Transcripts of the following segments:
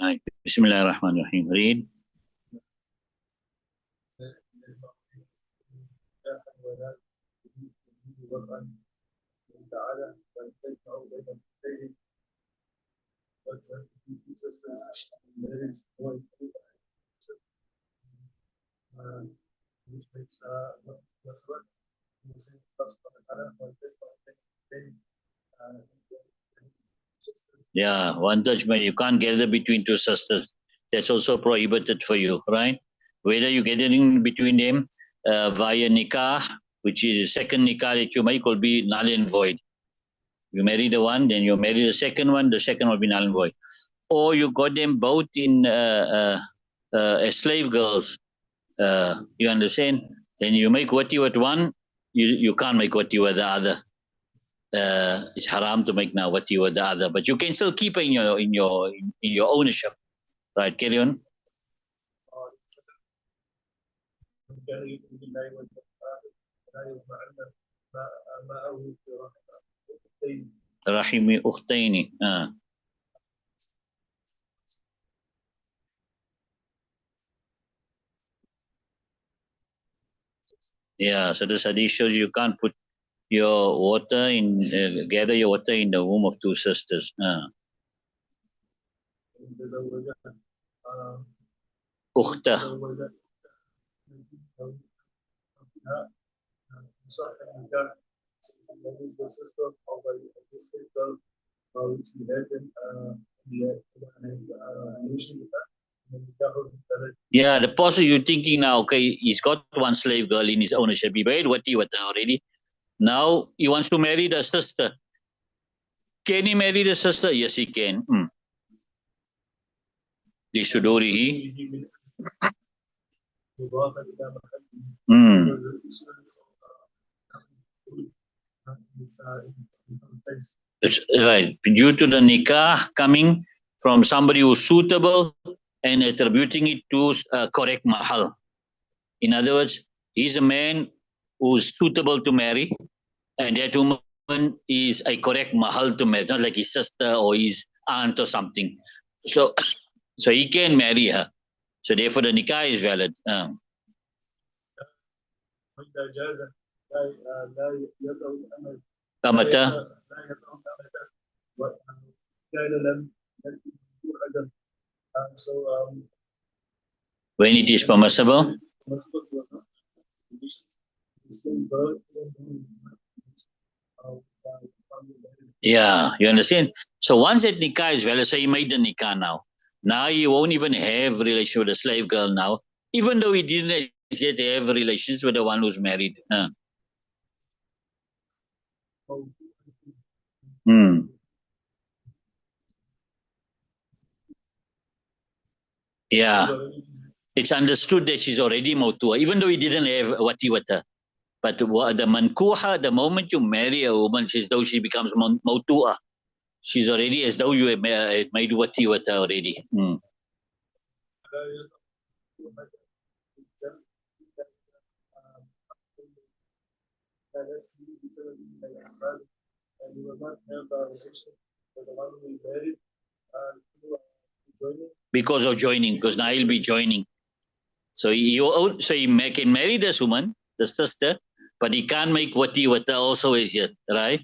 Right. Bismillah ar-Rahman ar-Rahim. Read. Yeah, one judgment. You can't gather between two sisters. That's also prohibited for you, right? Whether you gathering between them via nikah, which is the second nikah that you make, will be null and void. You marry the one, then you marry the second will be null and void. Or you got them both in as slave girls. You understand? Then you make wati with one, you can't make wati with the other. It's haram to make now wati with the other, but you can still keep it in your ownership. Right, carry on. Rahimi ukhtaini. Yeah, so this hadith shows you can't put your water in, gather your water in the womb of two sisters. Ukhta. Yeah, the person you're thinking now, okay, he's got one slave girl in his ownership. He married wati with her already. Now he wants to marry the sister. Can he marry the sister? Yes, he can. Lisudurihi. It's right. Due to the nikah coming from somebody who's suitable and attributing it to a correct mahal. In other words, he's a man who's suitable to marry, and that woman is a correct mahal to marry, not like his sister or his aunt or something. So, so he can marry her. So therefore, the nikah is valid. Kamata. When it is permissible. Yeah, you understand? So once that nikah is valid, so he made the nikah now. Now he won't even have relation with a slave girl now, even though he didn't yet have relations with the one who's married. Yeah, it's understood that she's already mautua, even though he didn't have wati with her. But the mankuha, the moment you marry a woman, it's as though she becomes mautua. She's already as though you have made wati with her already. Because of joining, because now he'll be joining. So he can marry this woman, the sister, but he can't make wati with her also as yet, right?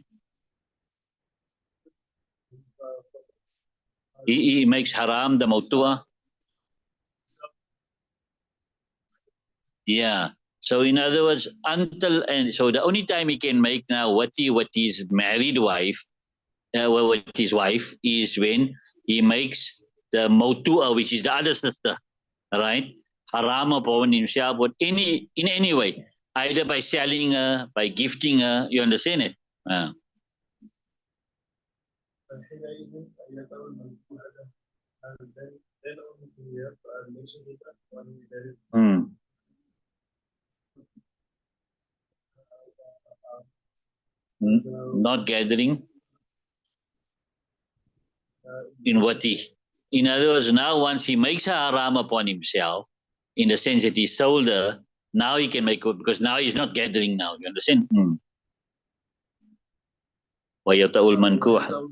He makes haram the mautua. Yeah. So in other words, so the only time he can make now wati with his married wife, with his wife, is when he makes the mautua, which is the other sister, right? Haram upon himself, but in any way, either by selling her, by gifting her. You understand it? Not gathering in wati. In other words, now once he makes her haram upon himself, in the sense that he sold her, now he can make it, because now he's not gathering now. You understand? وَيَطَعُ الْمَنْكُوحَ.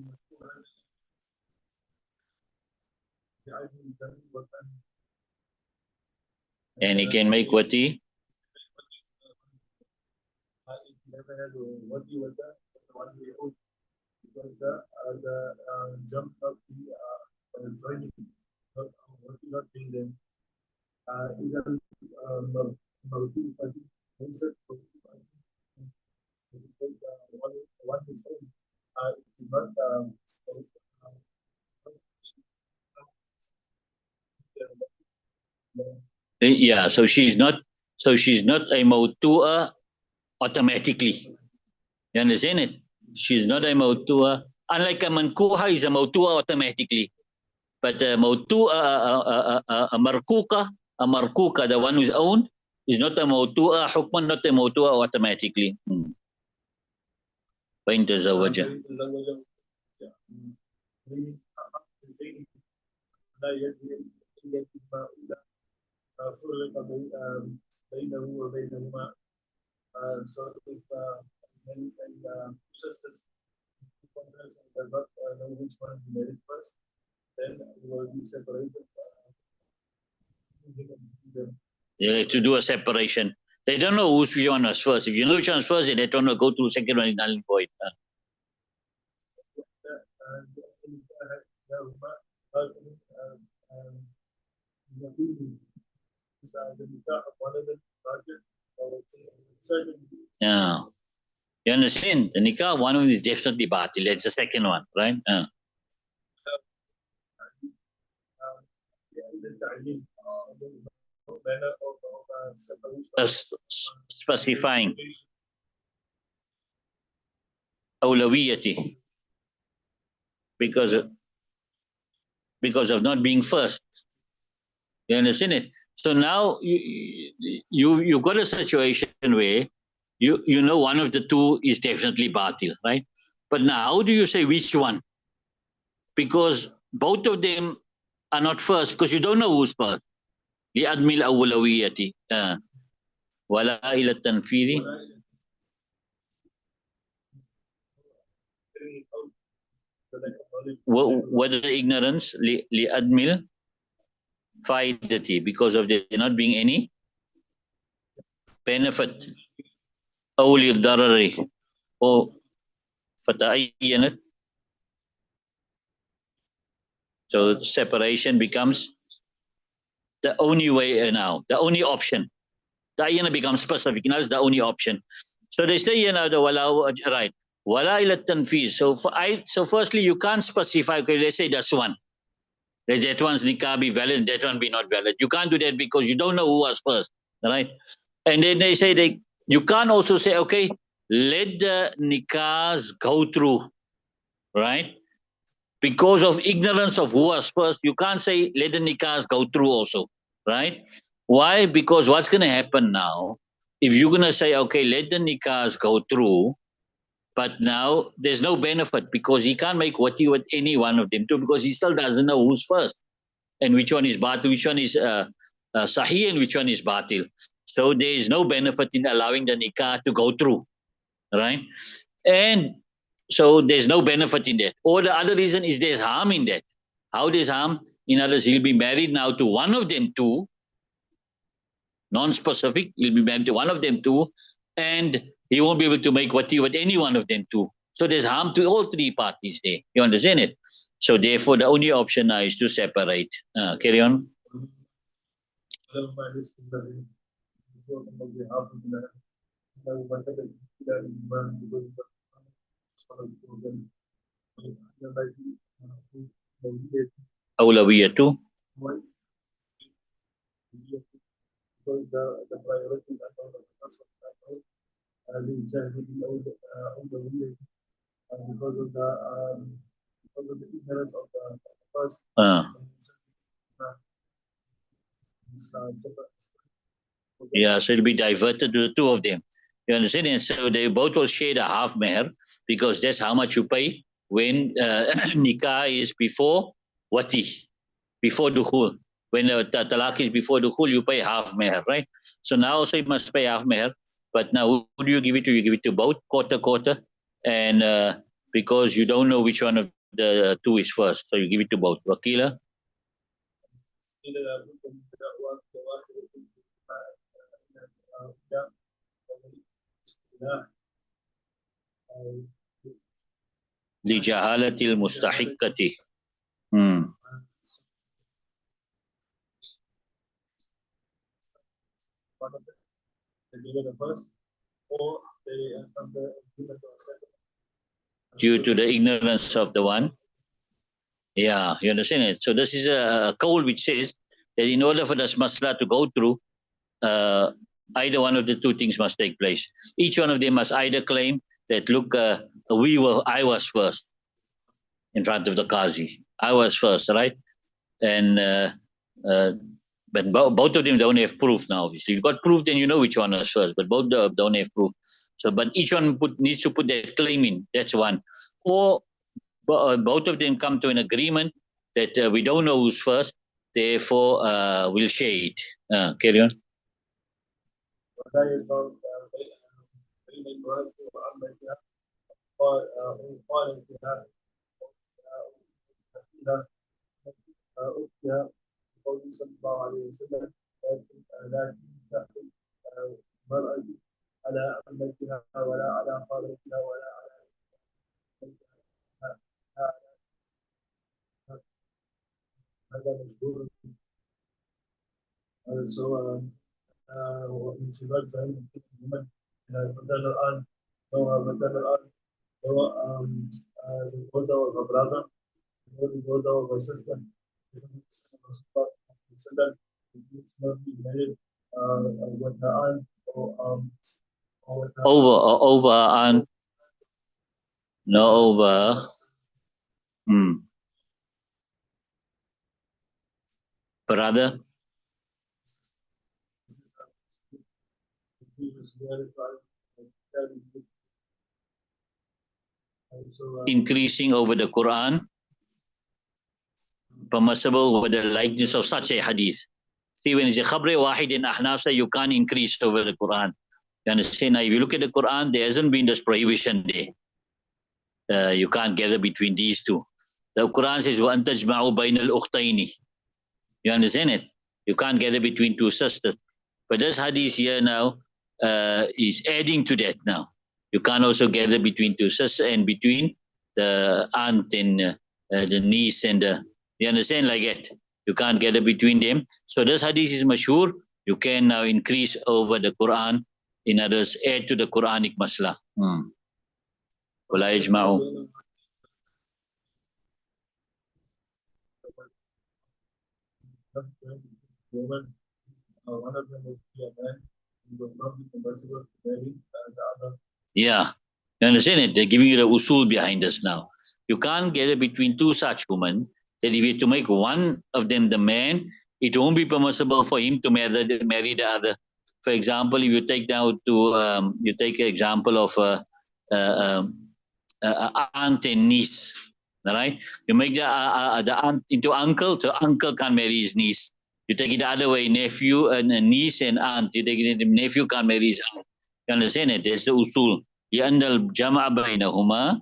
And he can make wati. Yeah, so she's not a mautua automatically. You understand it? She's not a mautua. Unlike a mankuha is a mautua automatically. But a mautua, a markuka, the one who's owned, is not a mautua hukman, not a mautua automatically. فإن تزوج they have to do a separation. They don't know which one was first. If you know which one was first, then they don't know, go to the second one in null and void. Yeah. You understand? The nikah, one of them is definitely batil. That's the second one, right? Specifying awlawiyati because of not being first. You understand it? So now you've got a situation where you know one of the two is definitely batil, right? But now how do you say which one? Because both of them are not first because you don't know who's first. لعدم الأولوية ولا إلى التنفيذ whether ignorance لعدم الفائدة because of there not being any benefit أو للضرر أو فتعينت. So separation becomes the only way now, the only option. Ta'ayyana becomes specific. Now it's the only option. So they say, the wala, right. Wala ila tanfiz. So firstly, you can't specify, okay, let's say that's one. That one's nikah be valid, that one be not valid. You can't do that because you don't know who was first, right? And then they say you can't also say, okay, let the nikahs go through, right? Because of ignorance of who was first, you can't say let the nikahs go through also, right? Why? Because what's going to happen now, if you're going to say, okay, let the nikahs go through, but now there's no benefit because he can't make wati with any one of them too because he still doesn't know who's first and which one is batil, which one is sahih and which one is batil. So there is no benefit in allowing the nikah to go through, right? And so there's no benefit in that. Or the other reason is there's harm in that. How there's harm? In others, he'll be married now to one of them two, non-specific, he'll be married to one of them two, and he won't be able to make wati with any one of them two. So there's harm to all three parties there. You understand it? So therefore, the only option now is to separate. Carry on. أولوية yeah, so it'll be diverted to the two of them. You understand? And so they both will share the half meher because that's how much you pay when nikah is before wati, before dukhul. When the talaq is before dukhul, you pay half meher, right? So now also you must pay half meher. But now who do you give it to? You give it to both, quarter, and because you don't know which one of the two is first, so you give it to both. Wakila? لجهالة المستحقة. Hmm. Due to the ignorance of the one. Yeah, you understand it. So this is a call which says that in order for this masla to go through, either one of the two things must take place. Each one of them must either claim that, look, I was first in front of the Qazi. I was first, right? And uh, but both of them don't have proof now. Obviously, you've got proof, then you know which one was first. But both don't have proof. So, but each one needs to put that claim in. That's one. Or both of them come to an agreement that we don't know who's first. Therefore, we'll share it. Carry on. Over and no over. Brother. Increasing over the Quran, permissible with the likeness of such a hadith. See, when it's a khabri wahid in Ahnaf, you can't increase over the Quran. You understand? Now, if you look at the Quran, there hasn't been this prohibition there. You can't gather between these two. The Quran says, وَأَن تَجْمَعُوا بَيْنَ الْأُخْتَيْنِ. You understand it? You can't gather between two sisters. But this hadith here now is adding to that now. You can't also gather between two sisters and between the aunt and the niece and the, you understand like that? You can't gather between them. So this hadith is mashhur. You can now increase over the Quran. In others, add to the Quranic masla. ولا يجمعوا. Yeah, you understand it? They're giving you the usul behind us now. You can't gather between two such women that if you to make one of them the man, it won't be permissible for him to marry the other. For example, if you take down to you take an example of aunt and niece, all right? You make the aunt into uncle, so uncle can't marry his niece. You take it the other way, nephew and a niece and aunt. You take it, nephew can't marry his aunt. You understand it? There's the usul. لأن الجمع بينهما,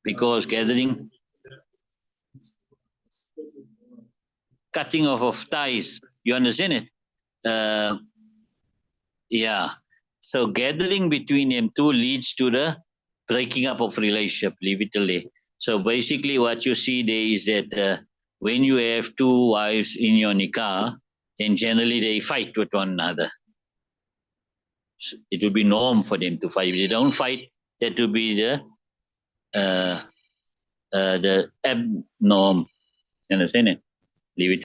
because gathering, cutting off of ties. You understand it? Yeah. So gathering between them two leads to the breaking up of relationship, literally. So basically what you see there is that when you have two wives in your nikah, then generally they fight with one another. So it will be norm for them to fight. If they don't fight, that will be the abnorm. You understand it? Leave it.